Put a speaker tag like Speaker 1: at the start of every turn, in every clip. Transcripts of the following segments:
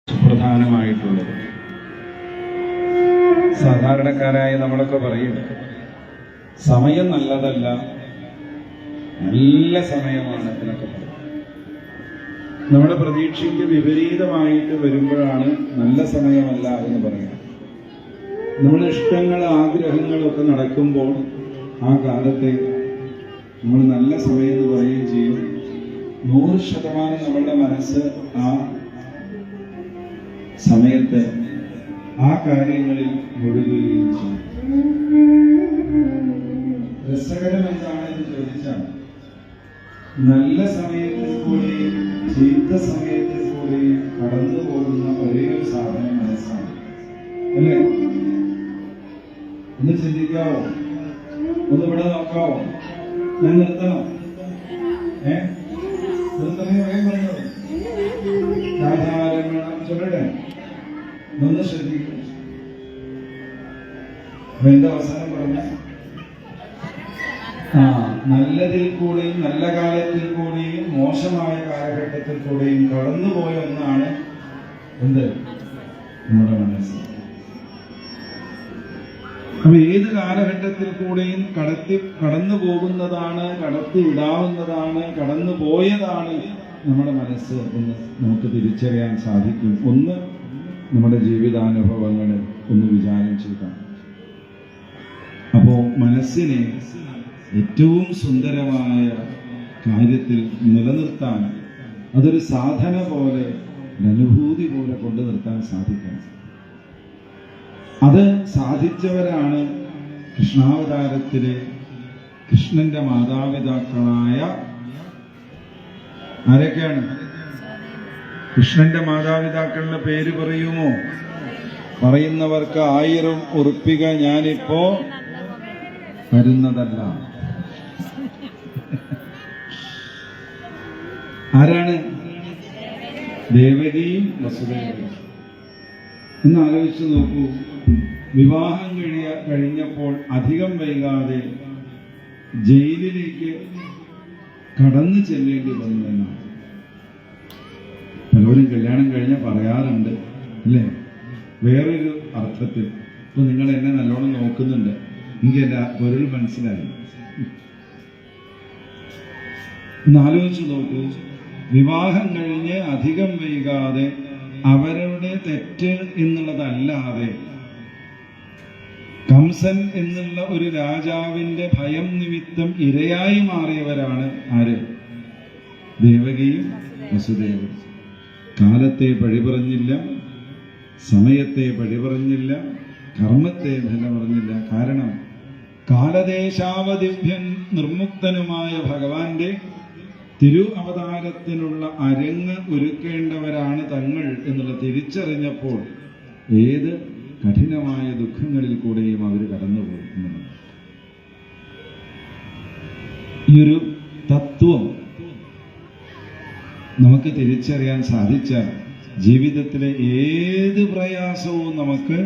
Speaker 1: സുപ്രധാനമായിട്ടുള്ളത്. സാധാരണക്കാരായ നമ്മളൊക്കെ പറയും സമയം നല്ലതല്ല, നല്ല സമയമാണ് എന്നൊക്കെ പറയും. നമ്മുടെ പ്രതീക്ഷയ്ക്ക് വിപരീതമായിട്ട് വരുമ്പോഴാണ് നല്ല സമയമല്ല എന്ന് പറയുന്നത്. നമ്മുടെ ഇഷ്ടങ്ങൾ ആഗ്രഹങ്ങളൊക്കെ നടക്കുമ്പോൾ ആ കാലത്തെ നമ്മൾ നല്ല സമയം എന്ന് പറയുകയും ചെയ്യും. 100% നമ്മളുടെ മനസ്സ് ആ സമയത്ത് ആ കാര്യങ്ങളിൽ മുഴുകുകയും ചെയ്യും. രസകരം എന്താണെന്ന് ചോദിച്ചാൽ നല്ല സമയത്തിൽ കൂടെയും ചീത്ത സമയത്തിൽ കൂടെയും കടന്നു പോകുന്ന ഒരേ ഒരു സാധനം മനസ്സാണ്, അല്ലേ? ഒന്ന് ചിന്തിക്കാവോ? ഒന്ന് ഇവിടെ നോക്കാവോ? ഞാൻ നിർത്തണം? ചൊല്ലട്ടെ? ഒന്ന് ശ്രദ്ധിക്കും. എന്റെ അവസാനം പറഞ്ഞ നല്ലതിൽ കൂടെയും നല്ല കാലത്തിൽ കൂടെയും മോശമായ കാലഘട്ടത്തിൽ കൂടെയും കടന്നുപോയ ഒന്നാണ് എന്ത്? നമ്മുടെ മനസ്സ്. അപ്പൊ ഏത് കാലഘട്ടത്തിൽ കൂടെയും കടന്നു പോകുന്നതാണ്, കടത്തി വിടാവുന്നതാണ്, കടന്നു പോയതാണ് നമ്മുടെ മനസ്സ് എന്ന് നമുക്ക് തിരിച്ചറിയാൻ സാധിക്കും. ഒന്ന് നമ്മുടെ ജീവിതാനുഭവങ്ങൾ ഒന്ന് വിചാരം ചെയ്താൽ. അപ്പോ മനസ്സിനെ ഏറ്റവും സുന്ദരമായ കാര്യത്തിൽ നിലനിർത്താൻ, അതൊരു സാധന പോലെ, അനുഭൂതി പോലെ കൊണ്ടു നിർത്താൻ സാധിക്കണം. അത് സാധിച്ചവരാണ് കൃഷ്ണാവതാരത്തിലെ കൃഷ്ണന്റെ മാതാപിതാക്കളായ ആരൊക്കെയാണ്? കൃഷ്ണന്റെ മാതാപിതാക്കളുടെ പേര് പറയുമോ? പറയുന്നവർക്ക് 1000 ഉറുപ്പിക ഞാനിപ്പോ തരുന്നതല്ല. ആരാണ്? ദേവകിയും വസുദേവനും. ഒന്ന് ആലോചിച്ച് നോക്കൂ. വിവാഹം കഴിഞ്ഞപ്പോൾ അധികം വൈകാതെ ജയിലിലേക്ക് കടന്നു ചെല്ലേണ്ടി വന്നു എന്നാണ് പലരും കല്യാണം കഴിഞ്ഞ പറയാറുണ്ട്, അല്ലേ? വേറൊരു അർത്ഥത്തിൽ. ഇപ്പൊ നിങ്ങൾ എന്നെ നല്ലോണം നോക്കുന്നുണ്ട്, എനിക്ക് എന്റെ പൊരുൾ മനസ്സിലായി. ഒന്ന് ആലോചിച്ച് നോക്കൂ. വിവാഹം കഴിഞ്ഞ് അധികം വൈകാതെ അവരുടെ തെറ്റ് എന്നുള്ളതല്ലാതെ കംസൻ എന്നുള്ള ഒരു രാജാവിന്റെ ഭയം നിമിത്തം ഇരയായി മാറിയവരാണ് ആര്? ദേവകിയും വസുദേവനും. കാലത്തെ പഴി പറഞ്ഞില്ല, സമയത്തെ പഴി പറഞ്ഞില്ല, കർമ്മത്തെ ഫല പറഞ്ഞില്ല. കാരണം കാലദേശാവധിഭ്യൻ നിർമുക്തനുമായ ഭഗവാന്റെ തിരു അവതാരത്തിനുള്ള അരങ്ങ് ഒരുക്കേണ്ടവരാണ് തങ്ങൾ എന്നുള്ള തിരിച്ചറിഞ്ഞപ്പോൾ ഏത് കഠിനമായ ദുഃഖങ്ങളിൽ കൂടെയും അവർ കടന്നുപോയി. ഈ ഒരു തത്വം നമുക്ക് തിരിച്ചറിയാൻ സാധിച്ചാൽ ജീവിതത്തിലെ ഏത് പ്രയാസവും നമുക്ക്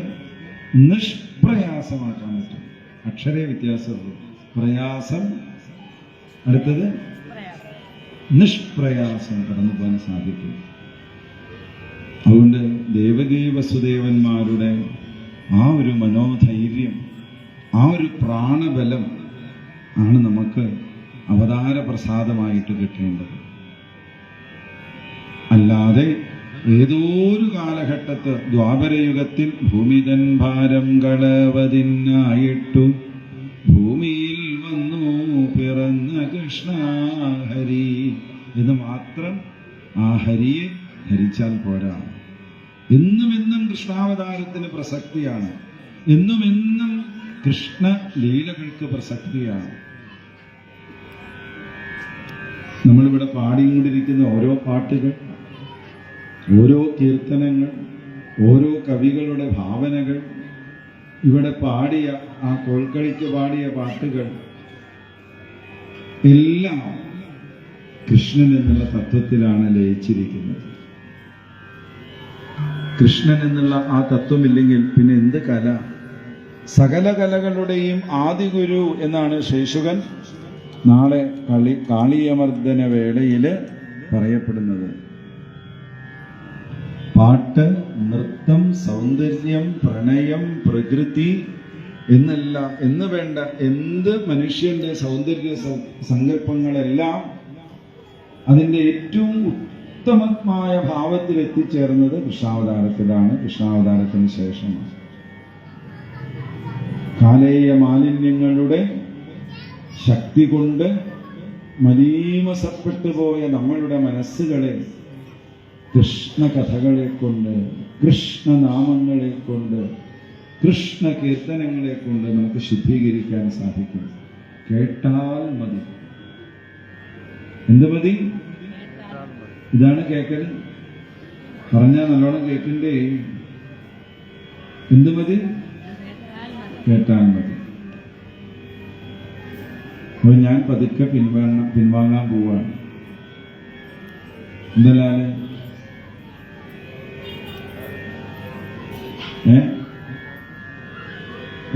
Speaker 1: നിഷ്പ്രയാസമാക്കാൻ പറ്റും. അക്ഷരേ വ്യത്യാസമുള്ളൂ. പ്രയാസം, അടുത്തത് നിഷ്പ്രയാസം കടന്നു പോകാൻ സാധിക്കും. അതുകൊണ്ട് ദേവകീ വസുദേവന്മാരുടെ ആ ഒരു മനോധൈര്യം, ആ ഒരു പ്രാണബലം ആണ് നമുക്ക് അവതാര പ്രസാദമായിട്ട് കിട്ടേണ്ടത്. അല്ലാതെ ഏതോ ഒരു കാലഘട്ടത്ത് ദ്വാപരയുഗത്തിൽ ഭൂമിതൻ ഭാരം കളവതിനായിട്ടു ഭൂമിയിൽ വന്നു പിറന്ന കൃഷ്ണ ഹരി എന്ന് മാത്രം ആ ഹരിയെ ധരിച്ചാൽ പോരാ. എന്നുമെന്നും കൃഷ്ണാവതാരത്തിന് പ്രസക്തിയാണ്. എന്നുമെന്നും കൃഷ്ണ ലീലകൾക്ക് പ്രസക്തിയാണ്. നമ്മളിവിടെ പാടിക്കൊണ്ടിരിക്കുന്ന ഓരോ പാട്ടുകൾ, ഓരോ കീർത്തനങ്ങൾ, ഓരോ കവികളുടെ ഭാവനകൾ, ഇവിടെ പാടിയ ആ കോൽക്കളിക്ക് പാടിയ പാട്ടുകൾ എല്ലാം കൃഷ്ണൻ എന്നുള്ള തത്വത്തിലാണ് ലയിച്ചിരിക്കുന്നത്. കൃഷ്ണൻ എന്നുള്ള ആ തത്വമില്ലെങ്കിൽ പിന്നെ എന്ത് കല? സകല കലകളുടെയും ആദിഗുരു എന്നാണ് ശേഷുകൻ നാളെ കാളിയമർദ്ദന വേളയില് പറയപ്പെടുന്നത്. പാട്ട്, നൃത്തം, സൗന്ദര്യം, പ്രണയം, പ്രകൃതി എന്ന് വേണ്ട എന്ത് മനുഷ്യന്റെ സൗന്ദര്യ സങ്കല്പങ്ങളെല്ലാം അതിൻ്റെ ഏറ്റവും ഉത്തമമായ ഭാവത്തിൽ എത്തിച്ചേർന്നത് കൃഷ്ണാവതാരത്തിലാണ്, കൃഷ്ണാവതാരത്തിന് ശേഷമാണ്. കാലേയ മാലിന്യങ്ങളുടെ ശക്തി കൊണ്ട് മലീമസപ്പെട്ടു പോയ നമ്മളുടെ മനസ്സുകളെ കൃഷ്ണ കഥകളെ കൊണ്ട്, കൃഷ്ണനാമങ്ങളെ കൊണ്ട്, കൃഷ്ണ കീർത്തനങ്ങളെ കൊണ്ട് നമുക്ക് ശുദ്ധീകരിക്കാൻ സാധിക്കും. കേട്ടാൽ മതി. എന്ത് മതി? ഇതാണ് കേൾക്കൽ. പറഞ്ഞാൽ നല്ലോണം കേൾക്കണ്ടേ? എന്ത് മതി? കേട്ടാൽ മതി. അപ്പോൾ ഞാൻ പതുക്കെ പിൻവാങ്ങാൻ പോവാണ്. എന്തല്ലാല്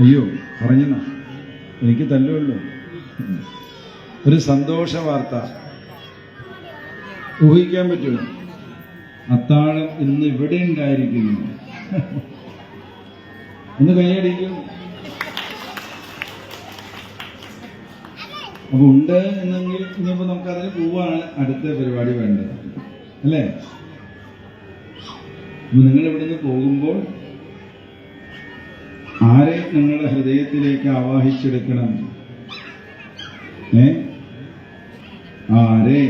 Speaker 1: അയ്യോ പറഞ്ഞോ, എനിക്ക് തല്ലുമല്ലോ. ഒരു സന്തോഷ വാർത്ത ഊഹിക്കാൻ പറ്റുമോ? അത്താഴം ഇന്ന് ഇവിടെ ഉണ്ടായിരിക്കുന്നു. ഒന്ന് കൈയടിക്കും. അപ്പൊ ഉണ്ട് എന്നെങ്കിൽ ഇനിയിപ്പോ നമുക്കതിന് പോവാണ് അടുത്ത പരിപാടി വേണ്ടത്, അല്ലേ? അപ്പൊ നിങ്ങൾ ഇവിടുന്ന് പോകുമ്പോൾ ആരെ നിങ്ങളുടെ ഹൃദയത്തിലേക്ക് ആവാഹിച്ചെടുക്കണം? ആരെ?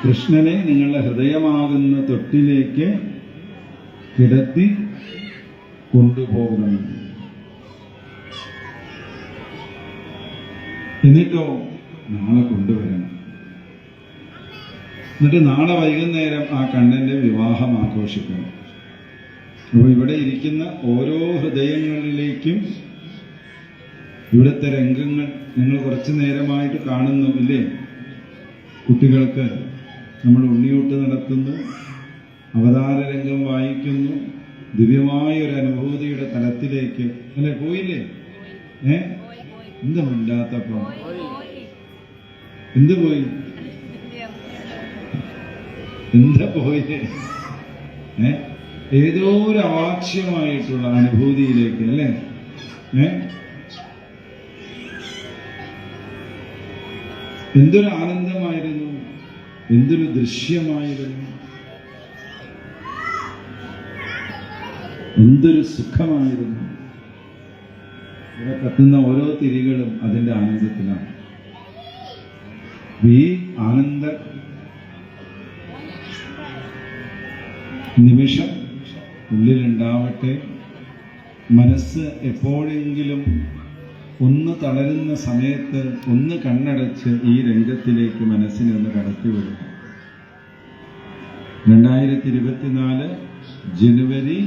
Speaker 1: കൃഷ്ണനെ നിങ്ങളുടെ ഹൃദയമാകുന്ന തൊട്ടിലേക്ക് കിടത്തി കൊണ്ടുപോകണം. എന്നിട്ടോ നാളെ കൊണ്ടുവരണം. എന്നിട്ട് നാളെ വൈകുന്നേരം ആ കണ്ണന്റെ വിവാഹം ആഘോഷിക്കണം. അപ്പോൾ ഇവിടെ ഇരിക്കുന്ന ഓരോ ഹൃദയങ്ങളിലേക്കും ഇവിടുത്തെ രംഗങ്ങൾ നിങ്ങൾ കുറച്ചു നേരമായിട്ട് കാണുന്നു, ഇല്ലേ? കുട്ടികൾക്ക് നമ്മൾ ഉണ്ണിയൂട്ട് നടത്തുന്നു, അവതാര രംഗം വായിക്കുന്നു, ദിവ്യമായ ഒരു അനുഭൂതിയുടെ തലത്തിലേക്ക്, അല്ലെ? പോയില്ലേ? എന്താ മിണ്ടാത്തപ്പോ? എന്ത് പോയി? എന്താ പോയില്ലേ? ഏതോ ഒരു അവാക്ഷ്യമായിട്ടുള്ള അനുഭൂതിയിലേക്ക്, അല്ലേ? എന്തൊരു ആനന്ദമായിരുന്നു, എന്തൊരു ദൃശ്യമായിരുന്നു, എന്തൊരു സുഖമായിരുന്നു. ഇവിടെ കത്തുന്ന ഓരോ തിരികളും അതിന്റെ ആനന്ദത്തിലാണ്. ഈ ആനന്ദ നിമിഷം ഉള്ളിലുണ്ടാവട്ടെ. മനസ്സ് എപ്പോഴെങ്കിലും ഒന്ന് തളരുന്ന സമയത്ത് ഒന്ന് കണ്ണടച്ച് ഈ രംഗത്തിലേക്ക് മനസ്സിനെ ഒന്ന് കടത്തിവിടും. 2024 ജനുവരി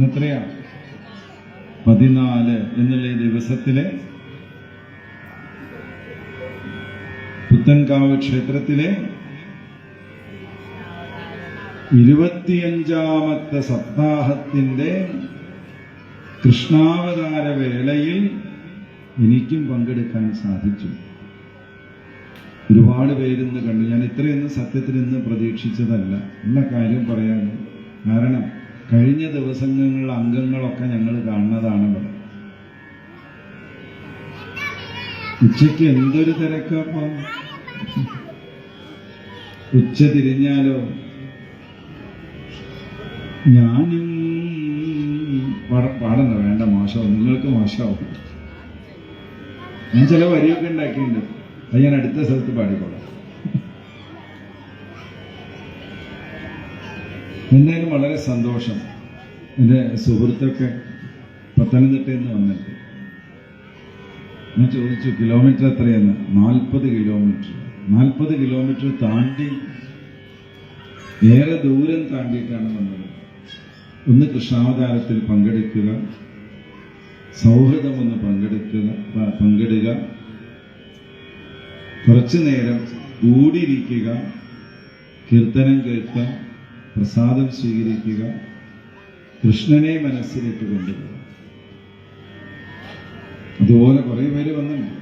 Speaker 1: എത്രയാ? 14 എന്നുള്ള ഈ ദിവസത്തിലെ പുത്തൻകാവ് ക്ഷേത്രത്തിലെ 25ാമത്തെ സപ്താഹത്തിന്റെ കൃഷ്ണാവതാര വേളയിൽ എനിക്കും പങ്കെടുക്കാൻ സാധിച്ചു. ഒരുപാട് പേരിന്ന് കണ്ടു. ഞാൻ ഇത്രയൊന്നും സത്യത്തിൽ ഇന്ന് പ്രതീക്ഷിച്ചതല്ല, ഉള്ള കാര്യം പറയാനും. കാരണം കഴിഞ്ഞ ദിവസങ്ങളിലുള്ള അംഗങ്ങളൊക്കെ ഞങ്ങൾ കാണുന്നതാണല്ലോ. ഉച്ചയ്ക്ക് എന്തൊരു തിരക്കപ്പോ! ഉച്ച തിരിഞ്ഞാലോ ഞാനും പാടണ്ട, വേണ്ട, മോശമാവും, നിങ്ങൾക്ക് മോശമാവും. ഞാൻ ചില വരിയൊക്കെ ഉണ്ടാക്കിയിട്ടുണ്ട്, അത് ഞാൻ അടുത്ത സ്ഥലത്ത് പാടിക്കോളാം. എന്തായാലും വളരെ സന്തോഷം. എൻ്റെ സുഹൃത്തൊക്കെ പത്തനംതിട്ടയിൽ നിന്ന് വന്നിട്ട് ഞാൻ ചോദിച്ചു കിലോമീറ്റർ എത്രയെന്ന്. 40 കിലോമീറ്റർ. 40 കിലോമീറ്റർ താണ്ടി, ഏറെ ദൂരം താണ്ടിയിട്ടാണ് വന്നത്. ഒന്ന് കൃഷ്ണാവതാരത്തിൽ പങ്കെടുക്കുക, സൗഹൃദം ഒന്ന് പങ്കിടുക, കുറച്ചു നേരം കൂടിയിരിക്കുക, കീർത്തനം കേൾക്കുക, പ്രസാദം സ്വീകരിക്കുക, കൃഷ്ണനെ മനസ്സിലേക്ക് കൊണ്ടുപോകുക. അതുപോലെ കുറെ പേര് വന്നിട്ടുണ്ട്.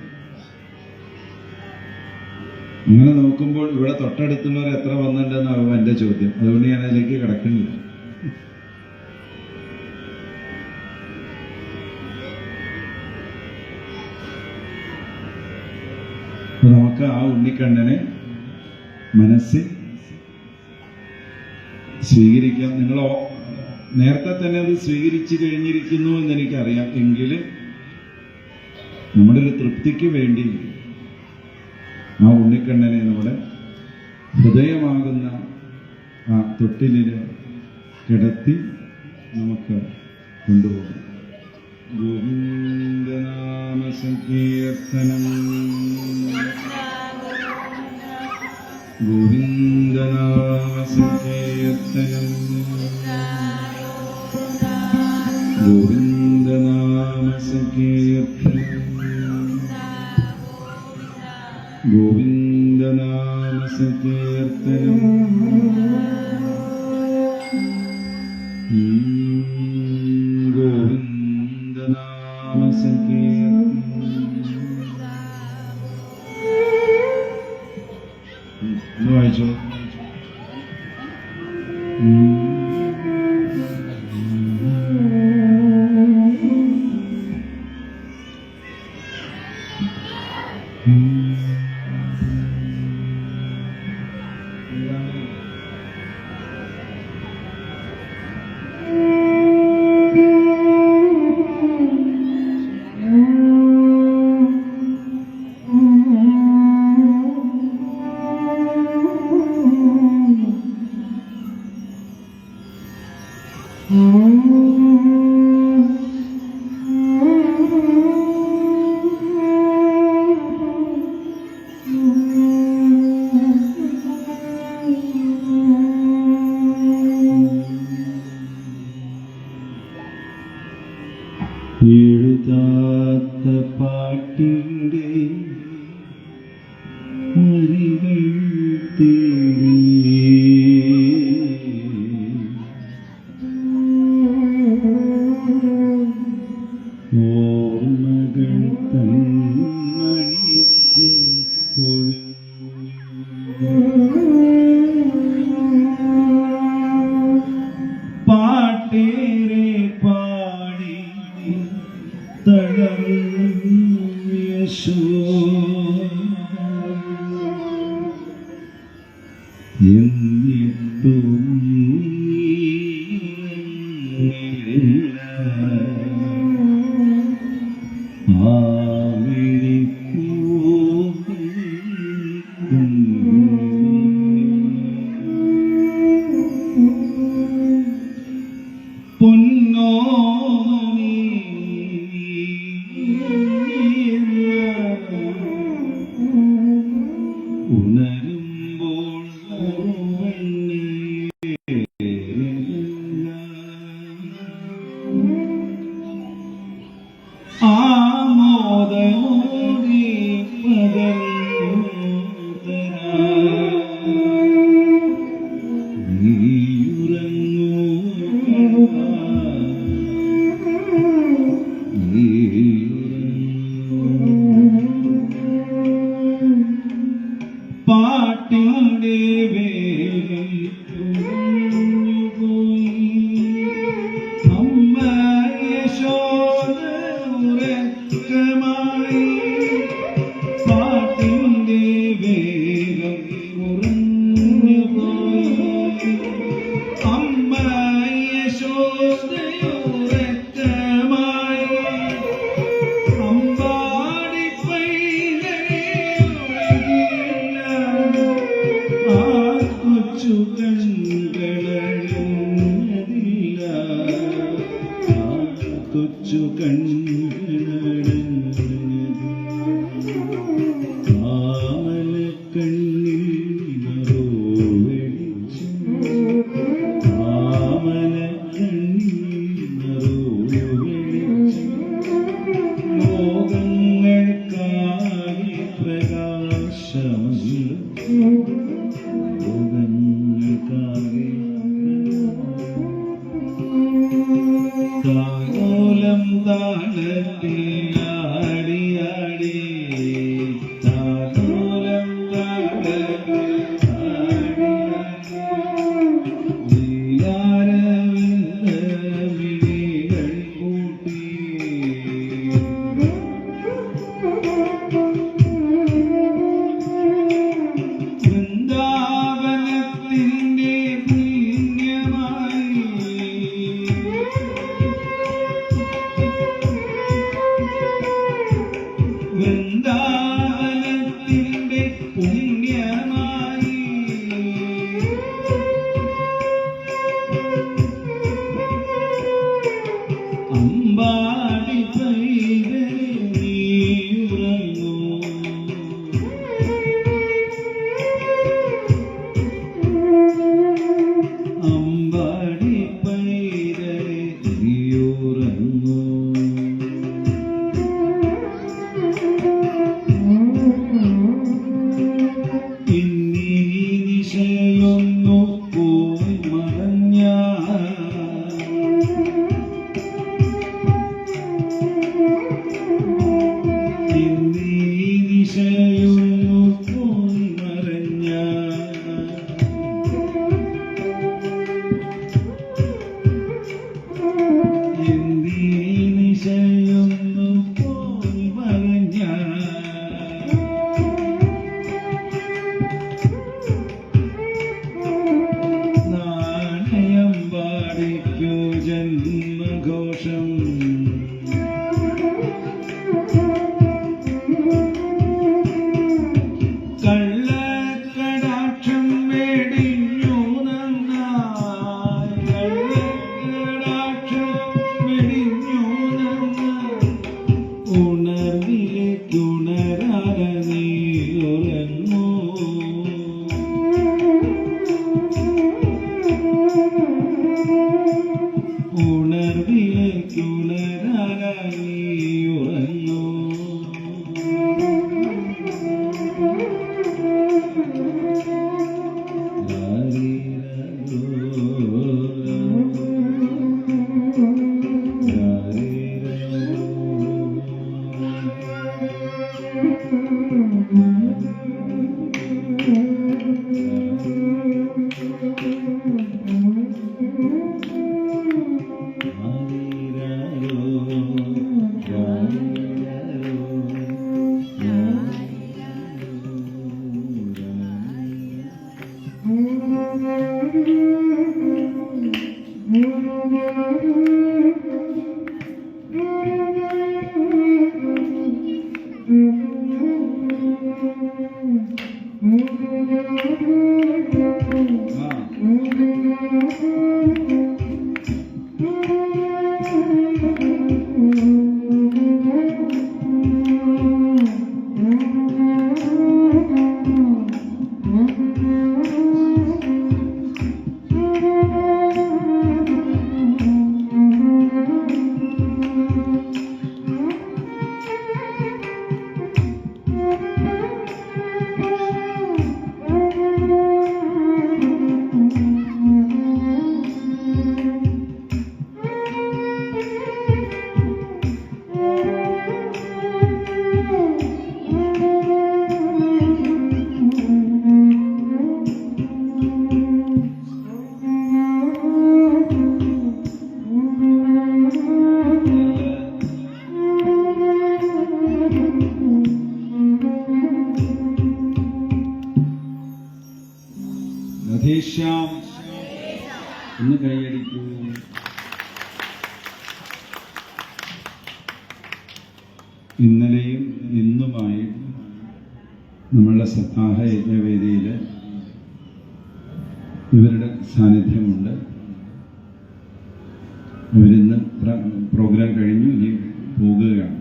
Speaker 1: അങ്ങനെ നോക്കുമ്പോൾ ഇവിടെ തൊട്ടടുത്തുള്ളവർ എത്ര വന്നിട്ടുണ്ടെന്നാവും എൻ്റെ ചോദ്യം. അതുകൊണ്ട് ഞാൻ അതിലേക്ക് കിടക്കുന്നില്ല. അപ്പൊ നമുക്ക് ആ ഉണ്ണിക്കണ്ണനെ മനസ്സിൽ സ്വീകരിക്കാം. നിങ്ങളോ നേരത്തെ തന്നെ അത് സ്വീകരിച്ചു കഴിഞ്ഞിരിക്കുന്നു എന്നെനിക്കറിയാം. എങ്കിലും നമ്മുടെ ഒരു തൃപ്തിക്ക് വേണ്ടി ആ ഉണ്ണിക്കണ്ണനെ നമ്മുടെ ഹൃദയമാകുന്ന ആ തൊട്ടിലിന് കിടത്തി നമുക്ക് കൊണ്ടുപോകാം. ഗോവിന്ദനാമ സങ്കീർത്തനം, ഗോവിന്ദനാമ സങ്കീർത്തനം, ഗോവിന്ദനാമ സങ്കീർത്തനം, ഗോവിന്ദനാമ സങ്കീർത്തനം. ഗോവിന്ദനാമ സങ്കീർത്തനം. ഒന്ന് വായിച്ചോ. എഴുതാത്ത പാട്ടിൻ്റെ വരികൾ തേടി ഓർമ്മകൾ തന്നണിച്ച് പാട്ടേറെ പാടി എന്നിട്ടും പൊന്നോ ഉണരുമ്പോൾ ആമോദമോടി പാട്ടിൻ്റെ വേഗം അമ്മ യശോദ ഉറക്കമായി. പാട്ടിൻ്റെ വേഗം കുറഞ്ഞുപോയി. അമ്മ യശോദ ഉറക്കമായി. അമ്പാടി പൈതലേ കൊച്ചു കണ്ണുകളടില്ല, കൊച്ചു കണ്ണുകളടിഞ്ഞത് കാമല കണ്ണിൽ നറോ വെളിച്ചു, കാമല കണ്ണിൽ നറോ വെളിച്ചു. ലോകങ്ങൾക്കായി പ്രകാശമല്ല, ലോകങ്ങൾക്കാകെ രഥീശ്യാം ഒന്ന് കൈയടിക്കൂ. ഇന്നലെയും ഇന്നുമായി നമ്മളുടെ സപ്താഹ യജ്ഞവേദിയിൽ ഇവരുടെ സാന്നിധ്യമുണ്ട്. ഇവരിന്ന് പ്രോഗ്രാം കഴിഞ്ഞു, ഇനി പോകുകയാണ്.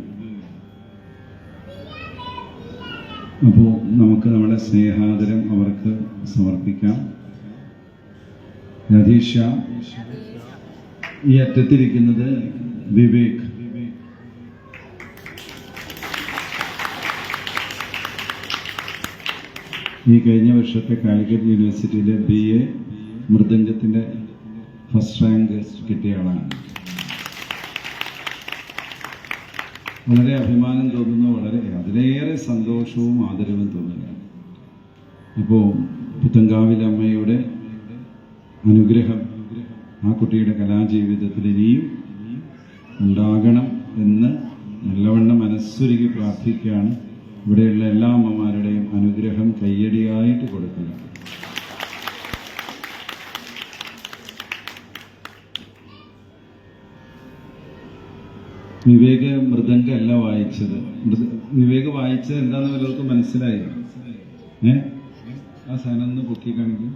Speaker 1: അപ്പോൾ നമുക്ക് നമ്മുടെ സ്നേഹാദരം അവർക്ക് സമർപ്പിക്കാം. രതീഷ, ഈ അറ്റത്തിരിക്കുന്നത് വിവേക്. ഈ കഴിഞ്ഞ വർഷത്തെ കാലിക്കറ്റ് യൂണിവേഴ്സിറ്റിയിലെ BA മൃദംഗത്തിൻ്റെ ഫസ്റ്റ് റാങ്ക് കിട്ടിയ ആളാണ്. വളരെ അഭിമാനം തോന്നുന്നു, വളരെ അതിലേറെ സന്തോഷവും ആദരവും തോന്നുകയാണ്. അപ്പോൾ പുത്തങ്കാവിൽ അമ്മയുടെ അനുഗ്രഹം ആ കുട്ടിയുടെ കലാജീവിതത്തിൽ ഇനിയും ഉണ്ടാകണം എന്ന് നല്ലവണ്ണം മനസ്സുരുകി പ്രാർത്ഥിക്കുകയാണ്. ഇവിടെയുള്ള എല്ലാ അമ്മമാരുടെയും അനുഗ്രഹം കയ്യടിയായിട്ട് കൊടുക്കുക. വിവേക് മൃദംഗല്ല വായിച്ചത്. വിവേക് വായിച്ചത് എന്താന്ന് വല്ലവർക്കും മനസ്സിലായി? ആ സാധനം ഒന്ന് പൊക്കി കാണിക്കും.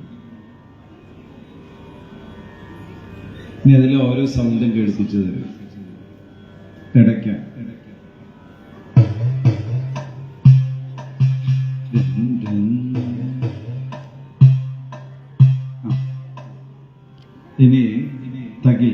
Speaker 1: ഇനി അതിൽ ഓരോ സൗണ്ടും കേൾപ്പിച്ചു തരും. ഇടയ്ക്ക ഇനി തകി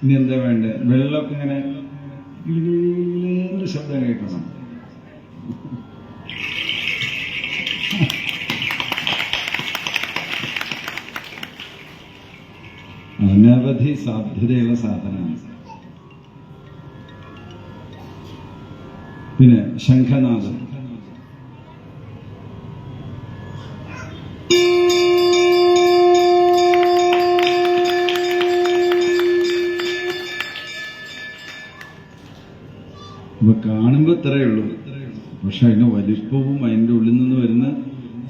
Speaker 1: ഇനി എന്താ വേണ്ടേ? വെള്ളമൊക്കെ ഇങ്ങനെ ശബ്ദം കേൾക്കണം. അനവധി സാധ്യതയുള്ള സാധനമാണ്. പിന്നെ ശംഖനാദം. ഇപ്പൊ കാണുമ്പോൾ ഇത്രയേ ഉള്ളൂ, പക്ഷെ അതിന്റെ വലിപ്പവും അതിൻ്റെ ഉള്ളിൽ നിന്ന് വരുന്ന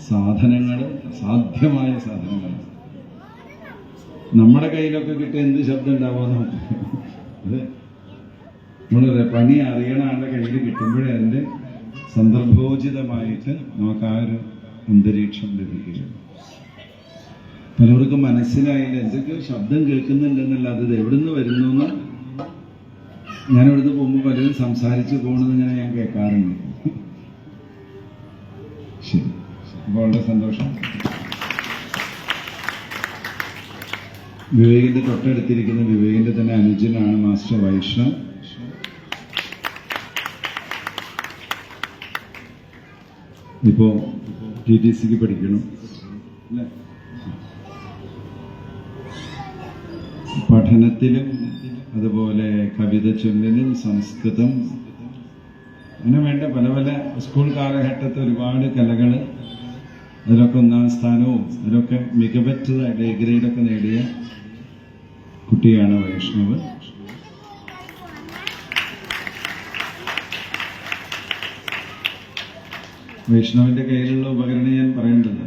Speaker 1: സാധനങ്ങൾ സാധ്യമായ സാധനങ്ങളാണ്. നമ്മുടെ കയ്യിലൊക്കെ കിട്ടിയ എന്ത് ശബ്ദം ഉണ്ടാവുമെന്ന് അത് നമ്മൾ പണി അറിയണ ആളുടെ കയ്യിൽ കിട്ടുമ്പോഴേ അതിൻ്റെ സന്ദർഭോചിതമായിട്ട് നമുക്ക് ആ ഒരു അന്തരീക്ഷം ലഭിക്കുകയുള്ളൂ. പലർക്കും മനസ്സിലായില്ല എന്തൊക്കെയോ ശബ്ദം കേൾക്കുന്നുണ്ടെന്നല്ലാതെ ഇത് എവിടുന്ന് വരുന്നു എന്ന്. ഞാനിവിടുന്ന് പോകുമ്പോൾ പലരും സംസാരിച്ച് പോകണമെന്ന് ഞാൻ കേൾക്കാറുണ്ട്. ശരി, അപ്പോൾ വളരെ സന്തോഷം. വിവേകിന്റെ തൊട്ടടുത്തിരിക്കുന്ന വിവേകിന്റെ തന്നെ അനുജനാണ് മാസ്റ്റർ വൈഷ്ണവ്. ഇപ്പോൾ TTCക്ക് പഠിക്കണം അല്ലേ? പഠനത്തിലും അതുപോലെ കവിത ചൊല്ലലും സംസ്കൃതം അങ്ങനെ വേണ്ട പല പല സ്കൂൾ കാലഘട്ടത്തിൽ ഒരുപാട് കലകൾ, അതിലൊക്കെ 1ാം സ്ഥാനവും അതിലൊക്കെ മികവറ്റതായിട്ട് A ഗ്രേഡൊക്കെ നേടിയ കുട്ടിയാണ് വൈഷ്ണവ്. വൈഷ്ണവിന്റെ കയ്യിലുള്ള ഉപകരണം ഞാൻ പറയേണ്ടത്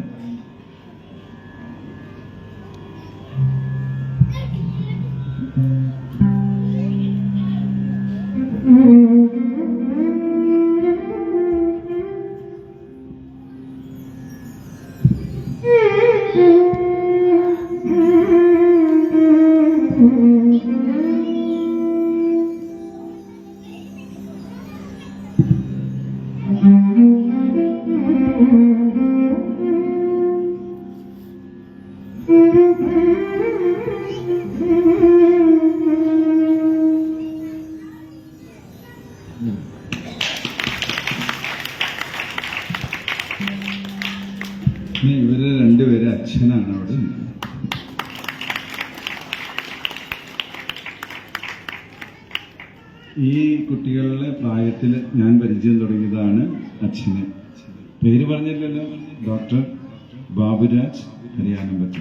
Speaker 1: ഇവര് രണ്ടുപേരെ അച്ഛനാണ് അവിടെ. ഈ കുട്ടികളുടെ പ്രായത്തിൽ ഞാൻ പരിചയം തുടങ്ങിയതാണ് അച്ഛന്. പേര് പറഞ്ഞില്ലല്ലോ, ഡോക്ടർ ബാബുരാജ് ഹരിയാനമ്പറ്റ.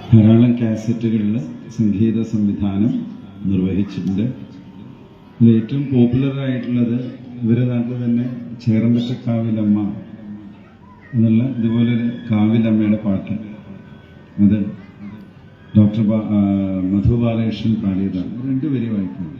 Speaker 1: ധാരാളം കാസറ്റുകളിൽ സംഗീത സംവിധാനം നിർവഹിച്ചിട്ടുണ്ട്. അതിൽ ഏറ്റവും പോപ്പുലർ ആയിട്ടുള്ളത് ഇവരുടെ നാട്ടിൽ തന്നെ ചേറമ്പറ്റ കാവിലമ്മ എന്നുള്ള ഇതുപോലൊരു കാവിലമ്മയുടെ പാട്ട്, അത് ഡോക്ടർ മധു ബാലകൃഷ്ണൻ പാടിയതാണ്. രണ്ടുപേരും വായിക്കുന്നത്.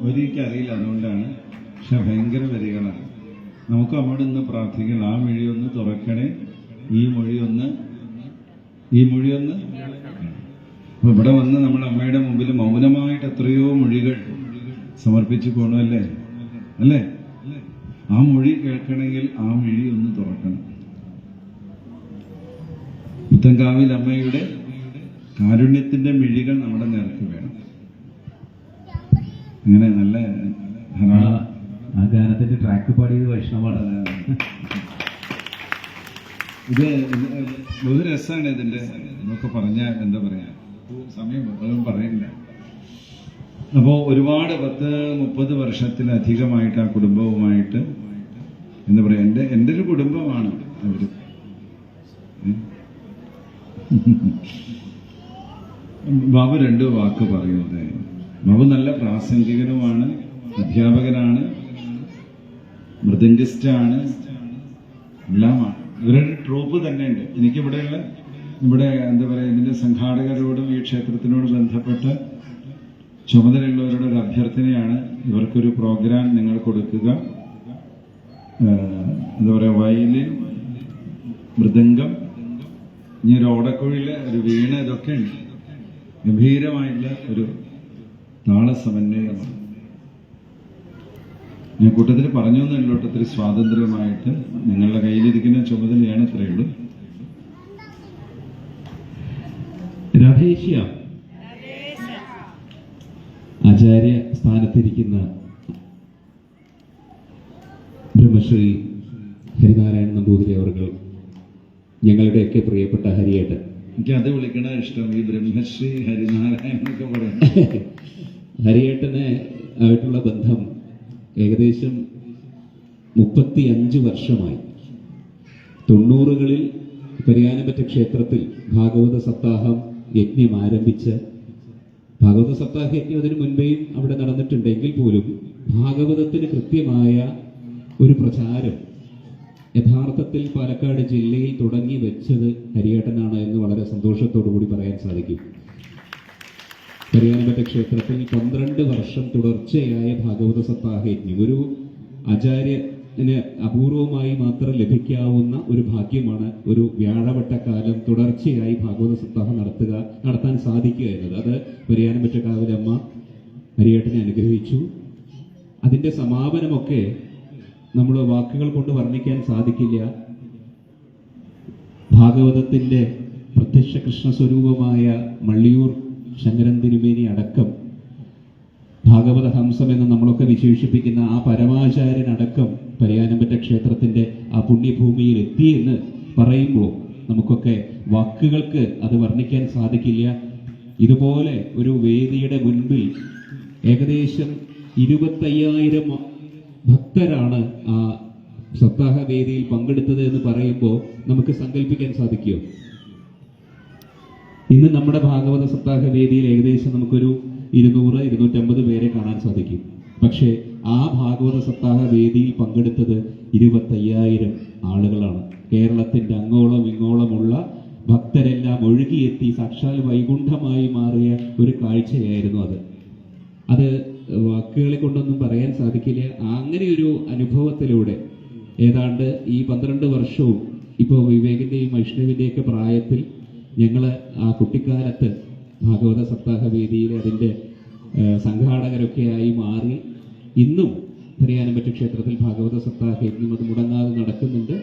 Speaker 1: ഒരിക്കറിയില്ല, അതുകൊണ്ടാണ്. പക്ഷെ ഭയങ്കര വരികളാണ്. നമുക്ക് അവിടെ നിന്ന് പ്രാർത്ഥിക്കണം, ആ മൊഴിയൊന്ന് തുറക്കണേ, ഈ മൊഴിയൊന്ന്. അപ്പൊ ഇവിടെ വന്ന് നമ്മൾ അമ്മയുടെ മുമ്പിൽ മൗനമായിട്ട് എത്രയോ മൊഴികൾ സമർപ്പിച്ചു പോകണമല്ലേ അല്ലേ? ആ മൊഴി കേൾക്കണമെങ്കിൽ ആ മൊഴി ഒന്ന് തുറക്കണം. പുത്തൻകാവിൽ അമ്മയുടെ കാരുണ്യത്തിന്റെ മിഴികൾ നമ്മുടെ നേർക്ക് വേണം. അങ്ങനെ നല്ല
Speaker 2: ആ ഗാനത്തിന്റെ ട്രാക്ക് പാടിയത് വൈഷ്ണവാണ്.
Speaker 1: ഇത് ബഹു രസമാണ്. ഇതിന്റെ എന്നൊക്കെ പറഞ്ഞാൽ എന്താ പറയാ, സമയം അതൊന്നും പറയില്ല. അപ്പോൾ ഒരുപാട് 10-30 വർഷത്തിലധികമായിട്ട് ആ കുടുംബവുമായിട്ട് എന്താ പറയാ, എൻ്റെ ഒരു കുടുംബമാണ് അവര്. ബാബു 2 വാക്ക് പറയുന്നത്. ബാബു നല്ല പ്രാസംഗികനുമാണ്, അധ്യാപകനാണ്, മൃദംഗിസ്റ്റാണ്, എല്ലാമാണ്. ഇവരുടെ ട്രൂപ്പ് തന്നെയുണ്ട്. എനിക്കിവിടെയുള്ള ഇവിടെ എന്താ പറയുക, ഇതിന്റെ സംഘാടകരോടും ഈ ക്ഷേത്രത്തിനോട് ബന്ധപ്പെട്ട് ചുമതലയുള്ളവരുടെ ഒരു അഭ്യർത്ഥനയാണ്, ഇവർക്കൊരു പ്രോഗ്രാം നിങ്ങൾ കൊടുക്കുക. എന്താ പറയുക, വയലിൻ, മൃദംഗം, ഇനി ഒരു ഓടക്കുഴല്, ഒരു വീണ, ഇതൊക്കെ ഉണ്ട്. ഗംഭീരമായിട്ടുള്ള ഒരു താളസമന്വയമാണ്. ഞാൻ കൂട്ടത്തിൽ പറഞ്ഞു എന്നല്ലോ, ഒത്തിരി സ്വാതന്ത്ര്യമായിട്ട് നിങ്ങളുടെ കയ്യിലിരിക്കുന്ന ചുമതലയാണ്, ഇത്രയേ ഉള്ളൂ.
Speaker 2: രാധേശ്യ ആചാര്യ സ്ഥാനത്തിരിക്കുന്ന ബ്രഹ്മശ്രീ ഹരിനാരായണ നമ്പൂതിരി അവർകൾ, ഞങ്ങളുടെയൊക്കെ പ്രിയപ്പെട്ട ഹരിയേട്ടൻ.
Speaker 1: എനിക്ക് അത് വിളിക്കണ ഇഷ്ടം, ഈ ബ്രഹ്മശ്രീ ഹരിനാരായണൻ എന്നൊക്കെ പറയാം.
Speaker 2: ഹരിയേട്ടന് ആയിട്ടുള്ള ബന്ധം ഏകദേശം 35 വർഷമായി. 90കളിൽ പരിയാനംപറ്റ ക്ഷേത്രത്തിൽ ഭാഗവത സപ്താഹം യജ്ഞം ആരംഭിച്ച്, ഭാഗവത സപ്താഹ യജ്ഞം അതിനു മുൻപേയും അവിടെ നടന്നിട്ടുണ്ടെങ്കിൽ പോലും ഭാഗവതത്തിന് കൃത്യമായ ഒരു പ്രചാരം യഥാർത്ഥത്തിൽ പാലക്കാട് ജില്ലയിൽ തുടങ്ങി വെച്ചത് ഹരിയേട്ടനാണ് എന്ന് വളരെ സന്തോഷത്തോടു കൂടി പറയാൻ സാധിക്കും. പരിയാനംപറ്റ ക്ഷേത്രത്തിൽ 12 വർഷം തുടർച്ചയായ ഭാഗവത സപ്താഹ യജ്ഞം ഒരു ആചാര്യന് അപൂർവമായി മാത്രം ലഭിക്കാവുന്ന ഒരു ഭാഗ്യമാണ്. ഒരു വ്യാഴവട്ടക്കാലം തുടർച്ചയായി ഭാഗവത സപ്താഹം നടത്താൻ സാധിക്കുക എന്നത്. അത് പരിയാനംപറ്റ കാവിലമ്മ ഹരിയേട്ടനെ അനുഗ്രഹിച്ചു. അതിന്റെ സമാപനമൊക്കെ നമ്മൾ വാക്കുകൾ കൊണ്ട് വർണ്ണിക്കാൻ സാധിക്കില്ല. ഭാഗവതത്തിന്റെ പ്രത്യക്ഷ കൃഷ്ണ സ്വരൂപമായ മള്ളിയൂർ ശങ്കരൻ തിരുമേനി അടക്കം, ഭാഗവത ഹംസം എന്ന് നമ്മളൊക്കെ വിശേഷിപ്പിക്കുന്ന ആ പരമാചാര്യനടക്കം പരിയാനംപറ്റ ക്ഷേത്രത്തിന്റെ ആ പുണ്യഭൂമിയിൽ എത്തിയെന്ന് പറയുമ്പോൾ നമുക്കൊക്കെ വാക്കുകൾക്ക് അത് വർണ്ണിക്കാൻ സാധിക്കില്ല. ഇതുപോലെ ഒരു വേദിയുടെ മുൻപിൽ ഏകദേശം 25,000 ഭക്തരാണ് ആ സപ്താഹ വേദിയിൽ പങ്കെടുത്തത് എന്ന് പറയുമ്പോൾ നമുക്ക് സങ്കല്പിക്കാൻ സാധിക്കുമോ? ഇന്ന് നമ്മുടെ ഭാഗവത സപ്താഹ വേദിയിൽ ഏകദേശം നമുക്കൊരു 200-250 പേരെ കാണാൻ സാധിക്കും. പക്ഷേ ആ ഭാഗവത സപ്താഹ വേദിയിൽ പങ്കെടുത്തത് 25,000 ആളുകളാണ്. കേരളത്തിന്റെ അങ്ങോളം ഇങ്ങോളമുള്ള ഭക്തരെല്ലാം ഒഴുകിയെത്തി സാക്ഷാൽ വൈകുണ്ഠമായി മാറിയ ഒരു കാഴ്ചയായിരുന്നു അത്. അത് വാക്കുകളെ കൊണ്ടൊന്നും പറയാൻ സാധിക്കില്ല. അങ്ങനെ ഒരു അനുഭവത്തിലൂടെ ഏതാണ്ട് ഈ 12 വർഷവും ഇപ്പോൾ വിവേകിന്റെയും വൈഷ്ണവിന്റെയൊക്കെ പ്രായത്തിൽ ഞങ്ങൾ ആ കുട്ടിക്കാലത്ത് ഭാഗവത സപ്താഹ വേദിയിൽ അതിൻ്റെ സംഘാടകരൊക്കെയായി മാറി. ഇന്നും പരിയാനംപറ്റ ക്ഷേത്രത്തിൽ ഭാഗവത സപ്താഹ യജ്ഞം അത് മുടങ്ങാതെ നടക്കുന്നുണ്ട്.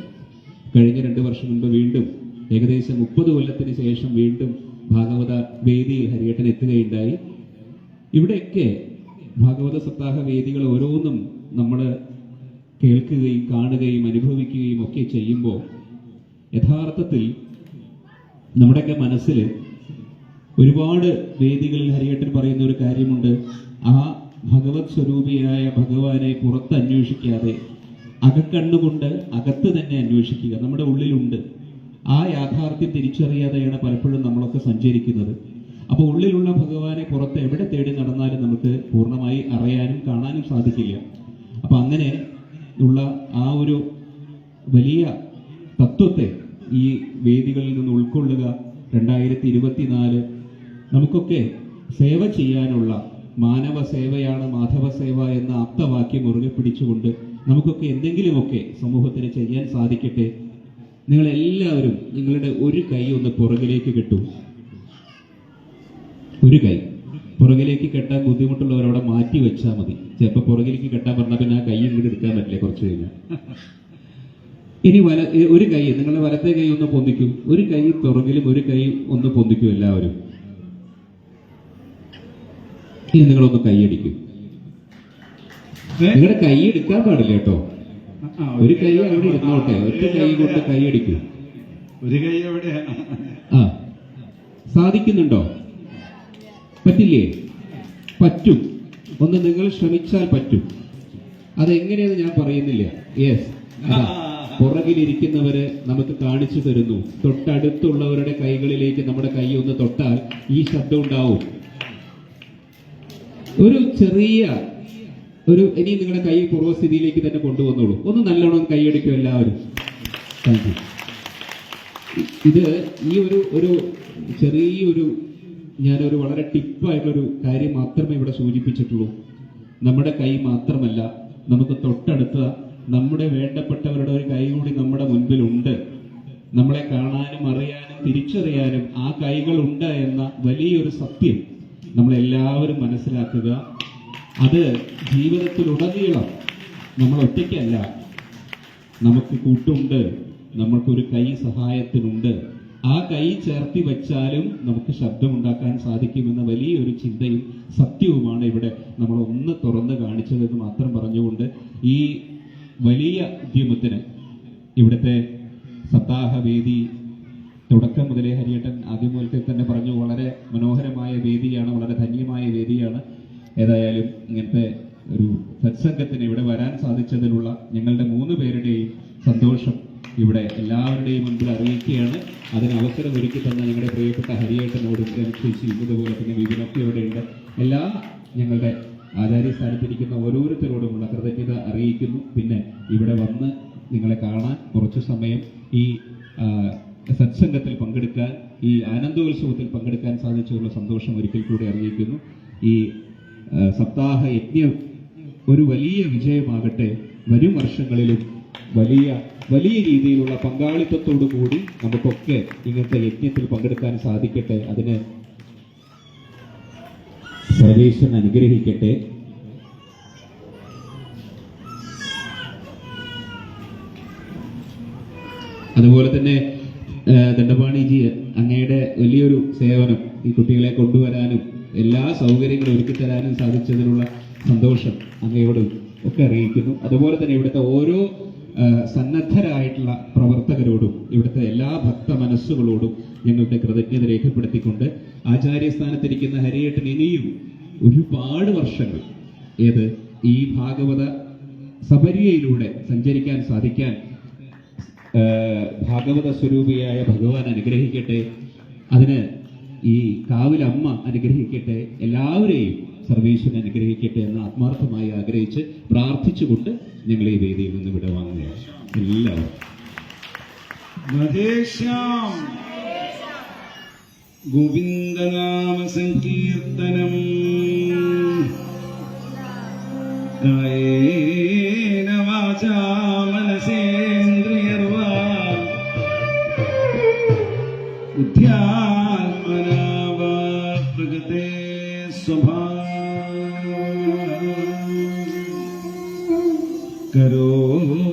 Speaker 2: കഴിഞ്ഞ 2 വർഷം മുൻപ് വീണ്ടും ഏകദേശം 30 കൊല്ലത്തിന് ശേഷം വീണ്ടും ഭാഗവത വേദിയിൽ ഹരിയേട്ടൻ എത്തുകയുണ്ടായി. ഇവിടെയൊക്കെ ഭാഗവത സപ്താഹ വേദികൾ ഓരോന്നും നമ്മൾ കേൾക്കുകയും കാണുകയും അനുഭവിക്കുകയും ഒക്കെ ചെയ്യുമ്പോൾ യഥാർത്ഥത്തിൽ നമ്മുടെയൊക്കെ മനസ്സിൽ ഒരുപാട് വേദികളിൽ ഹരിയേട്ടൻ പറയുന്ന ഒരു കാര്യമുണ്ട്. ആ ഭഗവത് സ്വരൂപിയായ ഭഗവാനെ പുറത്ത് അന്വേഷിക്കാതെ അകക്കണ്ണുകൊണ്ട് അകത്ത് തന്നെ അന്വേഷിക്കുക. നമ്മുടെ ഉള്ളിലുണ്ട്. ആ യാഥാർത്ഥ്യം തിരിച്ചറിയാതെയാണ് പലപ്പോഴും നമ്മളൊക്കെ സഞ്ചരിക്കുന്നത്. അപ്പോൾ ഉള്ളിലുള്ള ഭഗവാനെ പുറത്ത് എവിടെ തേടി നടന്നാലും നമുക്ക് പൂർണ്ണമായി അറിയാനും കാണാനും സാധിക്കില്ല. അപ്പം അങ്ങനെ ഉള്ള ആ ഒരു വലിയ തത്വത്തെ ഈ വേദികളിൽ നിന്ന് ഉൾക്കൊള്ളുക. 2024 നമുക്കൊക്കെ സേവ ചെയ്യാനുള്ള, മാനവ സേവയാണ് മാധവ സേവ എന്ന ആപ്തവാക്യം മുറുകെ പിടിച്ചുകൊണ്ട് നമുക്കൊക്കെ എന്തെങ്കിലുമൊക്കെ സമൂഹത്തിന് ചെയ്യാൻ സാധിക്കട്ടെ. നിങ്ങളെല്ലാവരും നിങ്ങളുടെ ഒരു കൈ ഒന്ന് പുറകിലേക്ക് കെട്ടും. ഒരു കൈ പുറകിലേക്ക് കെട്ടാൻ ബുദ്ധിമുട്ടുള്ളവരവിടെ മാറ്റി വെച്ചാൽ മതി. ചിലപ്പോൾ പുറകിലേക്ക് കെട്ടാൻ പറഞ്ഞാൽ പിന്നെ ആ കൈ ഇങ്ങോട്ട് എടുക്കാൻ പറ്റില്ല കുറച്ച് കഴിഞ്ഞാൽ. ഇനി ഒരു കൈ, നിങ്ങളുടെ വലത്തെ കൈ ഒന്ന് പൊന്തിക്കൂ. ഒരു കൈ പുറകിലും ഒരു കൈ ഒന്ന് പൊന്തിക്കൂ എല്ലാവരും. ഇനി നിങ്ങളൊന്ന് കൈയടിക്കും. നിങ്ങളുടെ കൈ എടുക്കാൻ പാടില്ല കേട്ടോ. ഒരു കൈ അവിടെ ഇരുന്നോട്ടെ. ഒറ്റ കൈ കൊണ്ട് കൈയടിക്കൂ.
Speaker 1: ഒരു കൈ എവിടെ?
Speaker 2: ആ, സാധിക്കുന്നുണ്ടോ? പറ്റില്ലേ? പറ്റും. ഒന്ന് നിങ്ങൾ ശ്രമിച്ചാൽ പറ്റും. അതെങ്ങനെയെന്ന് ഞാൻ പറയുന്നില്ല. യെസ്, പുറകിലിരിക്കുന്നവര് നമുക്ക് കാണിച്ചു തരുന്നു. തൊട്ടടുത്തുള്ളവരുടെ കൈകളിലേക്ക് നമ്മുടെ കൈ ഒന്ന് തൊട്ടാൽ ഈ ശബ്ദം ഉണ്ടാവും. ഒരു ചെറിയ ഇനി നിങ്ങളുടെ കൈ പൂർവ്വസ്ഥിതിയിലേക്ക് തന്നെ കൊണ്ടുവന്നോളൂ. ഒന്ന് നല്ലോണം കൈയടിക്കും എല്ലാവരും. Thank you. ഇത് ഈ ഒരു ചെറിയൊരു ഞാനൊരു വളരെ ടിപ്പായിട്ടൊരു കാര്യം മാത്രമേ ഇവിടെ സൂചിപ്പിച്ചിട്ടുള്ളൂ. നമ്മുടെ കൈ മാത്രമല്ല, നമുക്ക് തൊട്ടടുത്ത നമ്മുടെ വേണ്ടപ്പെട്ടവരുടെ ഒരു കൈ കൂടി നമ്മുടെ മുൻപിലുണ്ട്. നമ്മളെ കാണാനും അറിയാനും തിരിച്ചറിയാനും ആ കൈകളുണ്ട് എന്ന വലിയൊരു സത്യം നമ്മളെല്ലാവരും മനസ്സിലാക്കുക. അത് ജീവിതത്തിലുടനീളം നമ്മൾ ഒറ്റയ്ക്കല്ല, നമുക്ക് കൂട്ടുണ്ട്, നമ്മൾക്കൊരു കൈ സഹായത്തിനുണ്ട്. ആ കൈ ചേർത്തി വെച്ചാലും നമുക്ക് ശബ്ദമുണ്ടാക്കാൻ സാധിക്കുമെന്ന വലിയൊരു ചിന്തയും സത്യവുമാണ് ഇവിടെ നമ്മൾ ഒന്ന് തുറന്ന് കാണിച്ചതെന്ന് മാത്രം പറഞ്ഞുകൊണ്ട് ഈ വലിയ ഉദ്യമത്തിന് ഇവിടുത്തെ സപ്താഹവേദി തുടക്കം മുതലേ ഹരിയേട്ടൻ ആദ്യം മുതൽക്കേ തന്നെ പറഞ്ഞു, വളരെ മനോഹരമായ വേദിയാണ്, വളരെ ധന്യമായ വേദിയാണ്. ഏതായാലും ഇങ്ങനത്തെ ഒരു സത്സംഗത്തിന് ഇവിടെ വരാൻ സാധിച്ചതിലുള്ള ഞങ്ങളുടെ 3 പേരുടെയും സന്തോഷം ഇവിടെ എല്ലാവരുടെയും മുൻപിൽ അറിയിക്കുകയാണ്. അതിന് അവസരം ഒരുക്കി തന്ന ഞങ്ങളുടെ പ്രിയപ്പെട്ട ഹരിയേട്ടനോടും ചേച്ചി ഇതുപോലെ തന്നെ വിപിനൊക്കെ ഇവിടെയുണ്ട്. എല്ലാ ഞങ്ങളുടെ ആചാര്യസ്ഥാനത്തിരിക്കുന്ന ഓരോരുത്തരോടുമുള്ള കൃതജ്ഞത അറിയിക്കുന്നു. പിന്നെ ഇവിടെ വന്ന് നിങ്ങളെ കാണാൻ കുറച്ചു സമയം ഈ സത്സംഗത്തിൽ പങ്കെടുക്കാൻ, ഈ ആനന്ദോത്സവത്തിൽ പങ്കെടുക്കാൻ സാധിച്ചുള്ള സന്തോഷം ഒരിക്കൽ കൂടി അറിയിക്കുന്നു. ഈ സപ്താഹ യജ്ഞം ഒരു വലിയ വിജയമാകട്ടെ. വരും വർഷങ്ങളിലും വലിയ വലിയ രീതിയിലുള്ള പങ്കാളിത്തത്തോടു കൂടി നമുക്കൊക്കെ ഇങ്ങനത്തെ യജ്ഞത്തിൽ പങ്കെടുക്കാൻ സാധിക്കട്ടെ. അതിന് സർവേശ്വരൻ അനുഗ്രഹിക്കട്ടെ. അതുപോലെ തന്നെ ദണ്ഡപാണിജി, അങ്ങയുടെ വലിയൊരു സേവനം ഈ കുട്ടികളെ കൊണ്ടുവരാനും എല്ലാ സൗകര്യങ്ങളും ഒരുക്കിത്തരാനും സാധിച്ചതിനുള്ള സന്തോഷം അങ്ങയോട് ഒക്കെ അറിയിക്കുന്നു. അതുപോലെ തന്നെ ഇവിടുത്തെ ഓരോ സന്നദ്ധരായിട്ടുള്ള പ്രവർത്തകരോടും ഇവിടുത്തെ എല്ലാ ഭക്ത മനസ്സുകളോടും ഞങ്ങളുടെ കൃതജ്ഞത രേഖപ്പെടുത്തിക്കൊണ്ട് ആചാര്യസ്ഥാനത്തിരിക്കുന്ന ഹരിയേട്ടൻ ഇനിയും ഒരുപാട് വർഷങ്ങൾ ഈ ഭാഗവത സബരിയയിലൂടെ സഞ്ചരിക്കാൻ സാധിക്കാൻ ഭാഗവത സ്വരൂപിയായ ഭഗവാൻ അനുഗ്രഹിക്കട്ടെ. അതിന് ഈ കാവിലമ്മ അനുഗ്രഹിക്കട്ടെ. എല്ലാവരെയും സർവേശ്വരൻ അനുഗ്രഹിക്കട്ടെ എന്ന് ആത്മാർത്ഥമായി ആഗ്രഹിച്ച് പ്രാർത്ഥിച്ചുകൊണ്ട് ഞങ്ങൾ ഈ വേദിയിൽ നിന്ന് വിടവാങ്ങുകയാണ്. എല്ലാവരും
Speaker 1: ഗോവിന്ദനാമ സങ്കീർത്തനം കായേന വാചാ മനസേന്ദ്രിയർവാ ബുദ്ധ്യാത്മനാ വാ പ്രകൃതേ സ്വഭാവ കരോമി